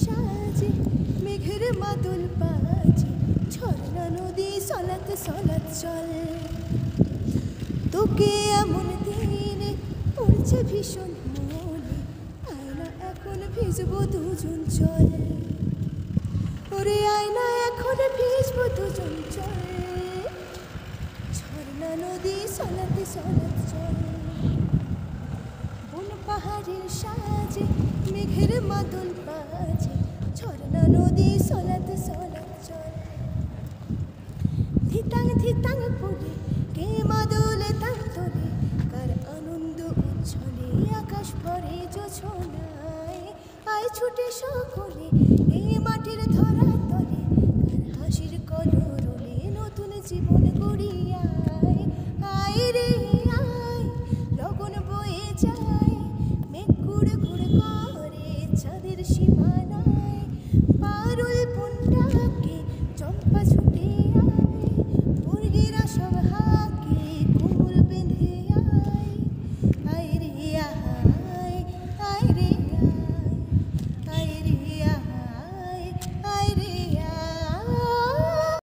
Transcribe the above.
সাজে মেঘের মাদল বাজে ঝর্ণা নদী সলাত সলাত চল তোকে এমন দিনে পড়ছে ভীষণ মনে আয়না এখন ভিজবো দুজন চল ওরে আয়না এখন ভিজবো দুজন চল ঝর্ণা নদী সলাত সলাত চল বন পাহাড়ের সাজে মেঘের মাদল বাজে ঝর্ণা নদী সলাত সলাত চল ধিতাং ধিতাং পড়ে কে মাদলে তার তোলে কার আনন্দ উচ্ছলে আকাশ ভরে জোছনায় আয় ছুটে সকলে